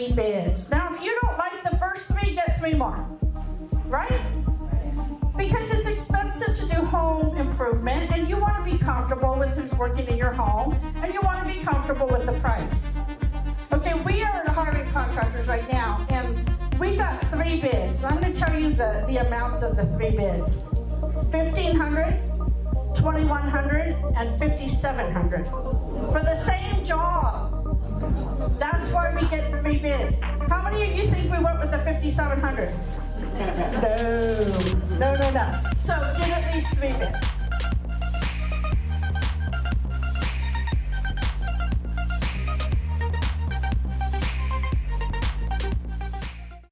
3 bids. Now, if you don't like the first 3, get 3 more, right? Because it's expensive to do home improvement, and you want to be comfortable with who's working in your home, and you want to be comfortable with the price. Okay, we are hiring contractors right now, and we got 3 bids. I'm going to tell you the amounts of the 3 bids. $1,500, $2,100, and $5,700 for the same job. That's why we get 3 bids. How many of you think we went with the $5,700? No. So get at least 3 bids.